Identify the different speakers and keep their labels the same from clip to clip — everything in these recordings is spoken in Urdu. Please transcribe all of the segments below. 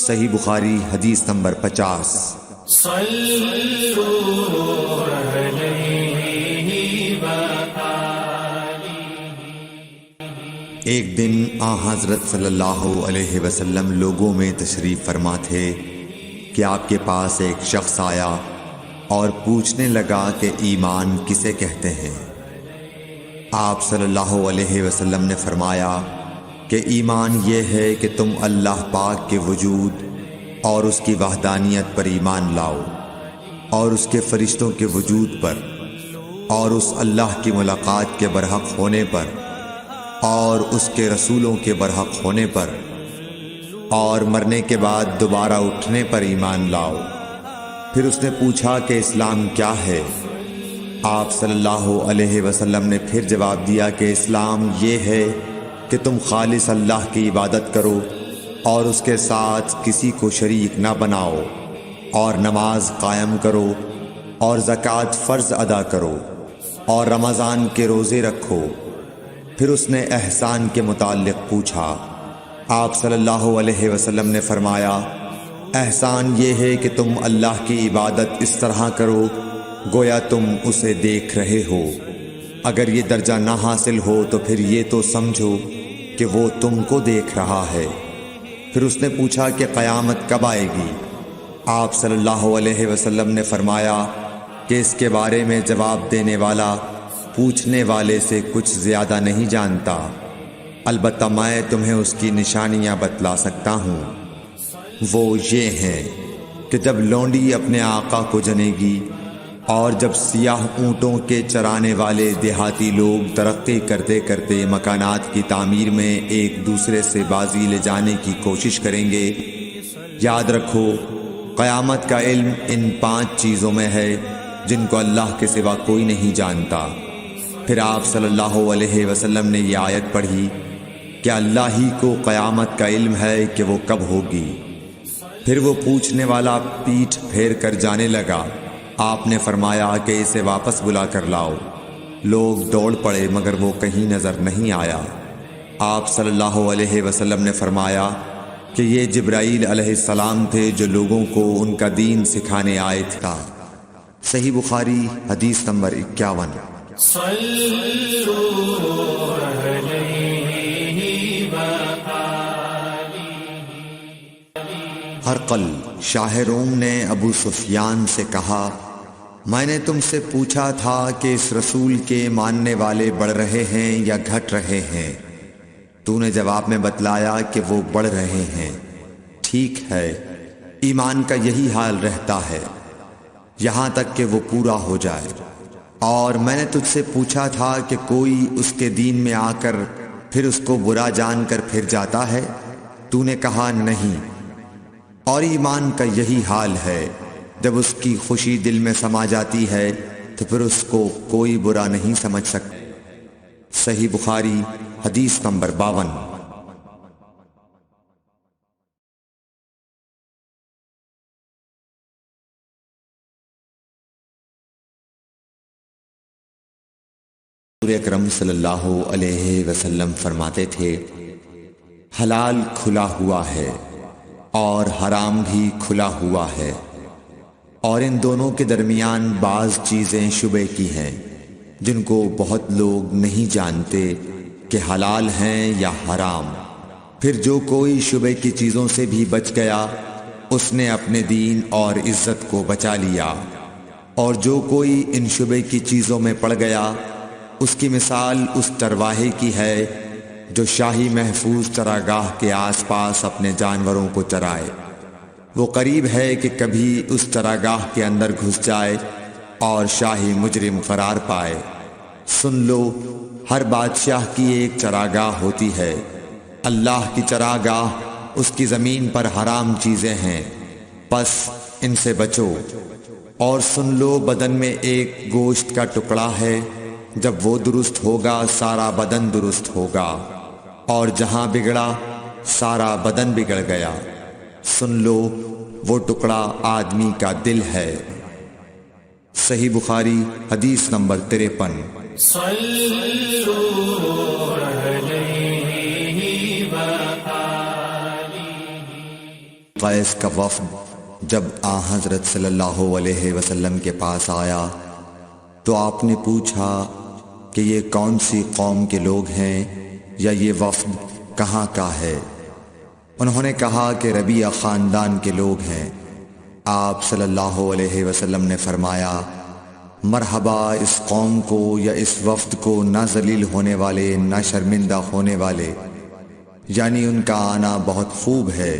Speaker 1: صحیح بخاری حدیث نمبر 50۔ ایک دن آن حضرت صلی اللہ علیہ وسلم لوگوں میں تشریف فرما تھے کہ آپ کے پاس ایک شخص آیا اور پوچھنے لگا کہ ایمان کسے کہتے ہیں؟ آپ صلی اللہ علیہ وسلم نے فرمایا کہ ایمان یہ ہے کہ تم اللہ پاک کے وجود اور اس کی وحدانیت پر ایمان لاؤ، اور اس کے فرشتوں کے وجود پر، اور اس اللہ کی ملاقات کے برحق ہونے پر، اور اس کے رسولوں کے برحق ہونے پر، اور مرنے کے بعد دوبارہ اٹھنے پر ایمان لاؤ۔ پھر اس نے پوچھا کہ اسلام کیا ہے؟ آپ صلی اللہ علیہ وسلم نے پھر جواب دیا کہ اسلام یہ ہے کہ تم خالص اللہ کی عبادت کرو اور اس کے ساتھ کسی کو شریک نہ بناؤ، اور نماز قائم کرو، اور زکوٰۃ فرض ادا کرو، اور رمضان کے روزے رکھو۔ پھر اس نے احسان کے متعلق پوچھا۔ آپ صلی اللہ علیہ وسلم نے فرمایا، احسان یہ ہے کہ تم اللہ کی عبادت اس طرح کرو گویا تم اسے دیکھ رہے ہو۔ اگر یہ درجہ نہ حاصل ہو تو پھر یہ تو سمجھو کہ وہ تم کو دیکھ رہا ہے۔ پھر اس نے پوچھا کہ قیامت کب آئے گی؟ آپ صلی اللہ علیہ وسلم نے فرمایا کہ اس کے بارے میں جواب دینے والا پوچھنے والے سے کچھ زیادہ نہیں جانتا، البتہ میں تمہیں اس کی نشانیاں بتلا سکتا ہوں۔ وہ یہ ہیں کہ جب لونڈی اپنے آقا کو جنے گی، اور جب سیاہ اونٹوں کے چرانے والے دیہاتی لوگ ترقی کرتے کرتے مکانات کی تعمیر میں ایک دوسرے سے بازی لے جانے کی کوشش کریں گے، یاد رکھو قیامت کا علم ان 5 چیزوں میں ہے جن کو اللہ کے سوا کوئی نہیں جانتا۔ پھر آپ صلی اللہ علیہ وسلم نے یہ آیت پڑھی کہ اللہ ہی کو قیامت کا علم ہے کہ وہ کب ہوگی۔ پھر وہ پوچھنے والا پیٹھ پھیر کر جانے لگا۔ آپ نے فرمایا کہ اسے واپس بلا کر لاؤ۔ لوگ دوڑ پڑے مگر وہ کہیں نظر نہیں آیا۔ آپ صلی اللہ علیہ وسلم نے فرمایا کہ یہ جبرائیل علیہ السلام تھے جو لوگوں کو ان کا دین سکھانے آئے تھا۔ صحیح بخاری حدیث نمبر 51۔ ہرقل شاہ روم نے ابو سفیان سے کہا، میں نے تم سے پوچھا تھا کہ اس رسول کے ماننے والے بڑھ رہے ہیں یا گھٹ رہے ہیں؟ تو نے جواب میں بتلایا کہ وہ بڑھ رہے ہیں۔ ٹھیک ہے، ایمان کا یہی حال رہتا ہے یہاں تک کہ وہ پورا ہو جائے۔ اور میں نے تجھ سے پوچھا تھا کہ کوئی اس کے دین میں آ کر پھر اس کو برا جان کر پھر جاتا ہے؟ تو نے کہا نہیں۔ اور ایمان کا یہی حال ہے، جب اس کی خوشی دل میں سما جاتی ہے تو پھر اس کو کوئی برا نہیں سمجھ سکتا۔ صحیح بخاری حدیث نمبر 52۔ حضور اکرم صلی اللہ علیہ وسلم فرماتے تھے، حلال کھلا ہوا ہے اور حرام بھی کھلا ہوا ہے، اور ان دونوں کے درمیان بعض چیزیں شبے کی ہیں جن کو بہت لوگ نہیں جانتے کہ حلال ہیں یا حرام۔ پھر جو کوئی شبے کی چیزوں سے بھی بچ گیا اس نے اپنے دین اور عزت کو بچا لیا، اور جو کوئی ان شبے کی چیزوں میں پڑ گیا اس کی مثال اس چرواہے کی ہے جو شاہی محفوظ چراگاہ کے آس پاس اپنے جانوروں کو چرائے۔ وہ قریب ہے کہ کبھی اس چراگاہ کے اندر گھس جائے اور شاہی مجرم فرار پائے۔ سن لو، ہر بادشاہ کی ایک چراگاہ ہوتی ہے، اللہ کی چراگاہ اس کی زمین پر حرام چیزیں ہیں، پس ان سے بچو۔ اور سن لو، بدن میں ایک گوشت کا ٹکڑا ہے، جب وہ درست ہوگا سارا بدن درست ہوگا، اور جہاں بگڑا سارا بدن بگڑ گیا۔ سن لو، وہ ٹکڑا آدمی کا دل ہے۔ صحیح بخاری حدیث نمبر 53۔ قیس کا وفد جب آن حضرت صلی اللہ علیہ وسلم کے پاس آیا تو آپ نے پوچھا کہ یہ کون سی قوم کے لوگ ہیں یا یہ وفد کہاں کا ہے؟ انہوں نے کہا کہ ربیہ خاندان کے لوگ ہیں۔ آپ صلی اللہ علیہ وسلم نے فرمایا، مرحبا اس قوم کو یا اس وفد کو، نہ ذلیل ہونے والے نہ شرمندہ ہونے والے، یعنی ان کا آنا بہت خوب ہے۔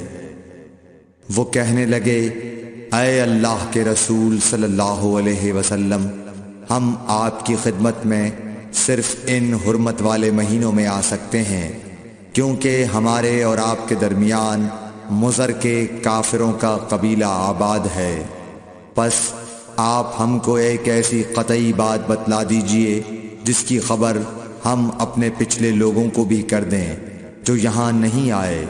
Speaker 1: وہ کہنے لگے، اے اللہ کے رسول صلی اللہ علیہ وسلم، ہم آپ کی خدمت میں صرف ان حرمت والے مہینوں میں آ سکتے ہیں، کیونکہ ہمارے اور آپ کے درمیان مضر کے کافروں کا قبیلہ آباد ہے۔ پس آپ ہم کو ایک ایسی قطعی بات بتلا دیجئے جس کی خبر ہم اپنے پچھلے لوگوں کو بھی کر دیں جو یہاں نہیں آئے،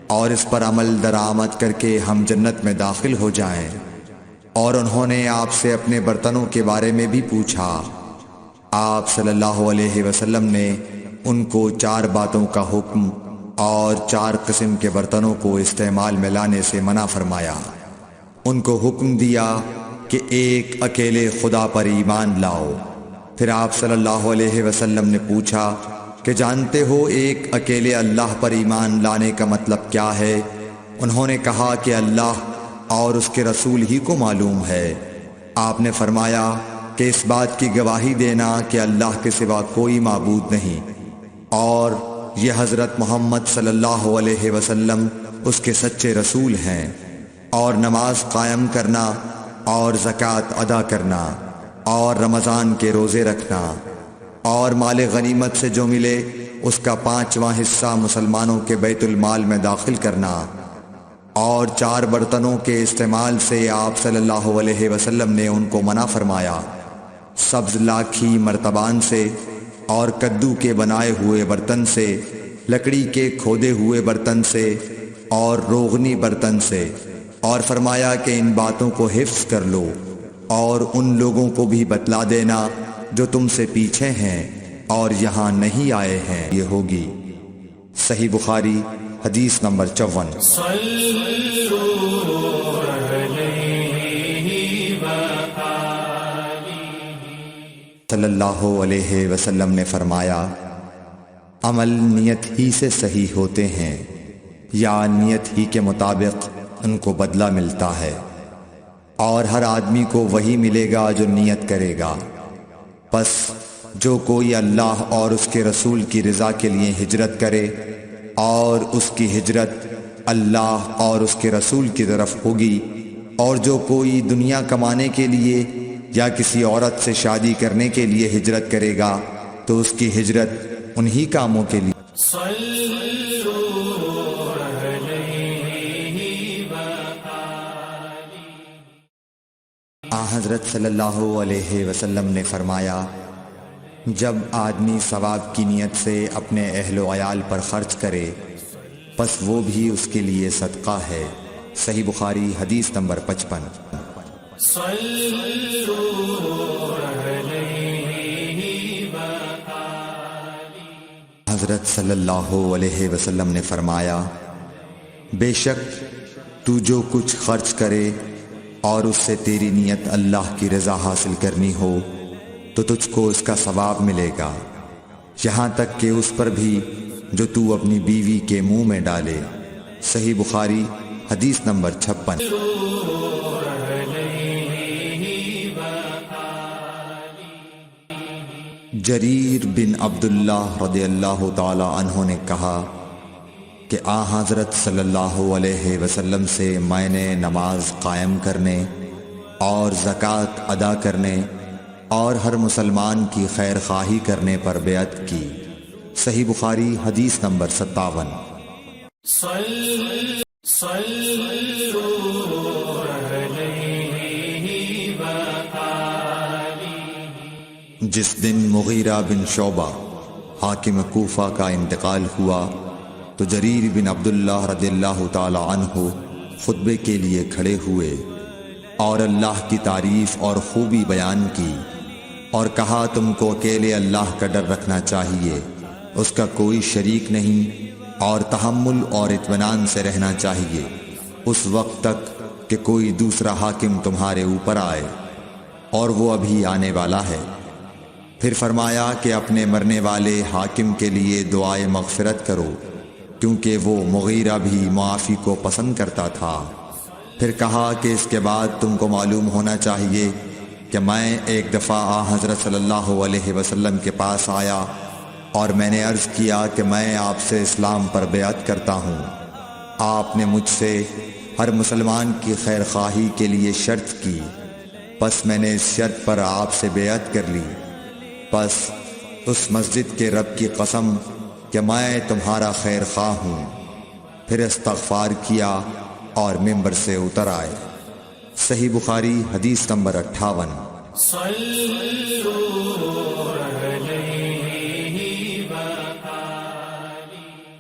Speaker 1: اور اس پر عمل درآمد کر کے ہم جنت میں داخل ہو جائیں۔ اور انہوں نے آپ سے اپنے برتنوں کے بارے میں بھی پوچھا۔ آپ صلی اللہ علیہ وسلم نے ان کو 4 باتوں کا حکم اور 4 قسم کے برتنوں کو استعمال میں لانے سے منع فرمایا۔ ان کو حکم دیا کہ ایک اکیلے خدا پر ایمان لاؤ۔ پھر آپ صلی اللہ علیہ وسلم نے پوچھا کہ جانتے ہو ایک اکیلے اللہ پر ایمان لانے کا مطلب کیا ہے؟ انہوں نے کہا کہ اللہ اور اس کے رسول ہی کو معلوم ہے۔ آپ نے فرمایا کہ اس بات کی گواہی دینا کہ اللہ کے سوا کوئی معبود نہیں، اور یہ حضرت محمد صلی اللہ علیہ وسلم اس کے سچے رسول ہیں، اور نماز قائم کرنا اور زکوٰۃ ادا کرنا اور رمضان کے روزے رکھنا اور مال غنیمت سے جو ملے اس کا 5واں حصہ مسلمانوں کے بیت المال میں داخل کرنا، اور 4 برتنوں کے استعمال سے آپ صلی اللہ علیہ وسلم نے ان کو منع فرمایا، سبز لاکھی مرتبان سے اور کدو کے بنائے ہوئے برتن سے، لکڑی کے کھودے ہوئے برتن سے اور روغنی برتن سے، اور فرمایا کہ ان باتوں کو حفظ کر لو اور ان لوگوں کو بھی بتلا دینا جو تم سے پیچھے ہیں اور یہاں نہیں آئے ہیں۔ یہ ہوگی صحیح بخاری حدیث نمبر 54۔ صلی اللہ علیہ وسلم نے فرمایا، عمل نیت ہی سے صحیح ہوتے ہیں یا نیت ہی کے مطابق ان کو بدلہ ملتا ہے، اور ہر آدمی کو وہی ملے گا جو نیت کرے گا۔ پس جو کوئی اللہ اور اس کے رسول کی رضا کے لیے ہجرت کرے اور اس کی ہجرت اللہ اور اس کے رسول کی طرف ہوگی، اور جو کوئی دنیا کمانے کے لیے یا کسی عورت سے شادی کرنے کے لیے ہجرت کرے گا تو اس کی ہجرت انہی کاموں کے لیے۔ حضرت صلی اللہ علیہ وسلم نے فرمایا، جب آدمی ثواب کی نیت سے اپنے اہل و عیال پر خرچ کرے پس وہ بھی اس کے لیے صدقہ ہے۔ صحیح بخاری حدیث نمبر 55۔ حضرت صلی اللہ علیہ وسلم نے فرمایا، بے شک تو جو کچھ خرچ کرے اور اس سے تیری نیت اللہ کی رضا حاصل کرنی ہو تو تجھ کو اس کا ثواب ملے گا، یہاں تک کہ اس پر بھی جو تو اپنی بیوی کے منہ میں ڈالے۔ صحیح بخاری حدیث نمبر 56۔ جریر بن عبداللہ رضی اللہ تعالی عنہ نے کہا کہ حضرت صلی اللہ علیہ وسلم سے میں نے نماز قائم کرنے اور زکوٰۃ ادا کرنے اور ہر مسلمان کی خیر خواہی کرنے پر بیعت کی۔ صحیح بخاری حدیث نمبر 57۔ جس دن مغیرہ بن شعبہ حاکم کوفہ کا انتقال ہوا تو جریر بن عبداللہ رضی اللہ تعالی عنہ خطبے کے لیے کھڑے ہوئے اور اللہ کی تعریف اور خوبی بیان کی اور کہا، تم کو اکیلے اللہ کا ڈر رکھنا چاہیے، اس کا کوئی شریک نہیں، اور تحمل اور اطمینان سے رہنا چاہیے، اس وقت تک کہ کوئی دوسرا حاکم تمہارے اوپر آئے، اور وہ ابھی آنے والا ہے۔ پھر فرمایا کہ اپنے مرنے والے حاکم کے لیے دعائے مغفرت کرو، کیونکہ وہ مغیرہ بھی معافی کو پسند کرتا تھا۔ پھر کہا کہ اس کے بعد تم کو معلوم ہونا چاہیے کہ میں ایک دفعہ حضرت صلی اللہ علیہ وسلم کے پاس آیا اور میں نے عرض کیا کہ میں آپ سے اسلام پر بیعت کرتا ہوں۔ آپ نے مجھ سے ہر مسلمان کی خیر خواہی کے لیے شرط کی، پس میں نے اس شرط پر آپ سے بیعت کر لی۔ پس اس مسجد کے رب کی قسم کہ میں تمہارا خیر خواہ ہوں۔ پھر استغفار کیا اور ممبر سے اتر آئے۔ صحیح بخاری حدیث نمبر 58۔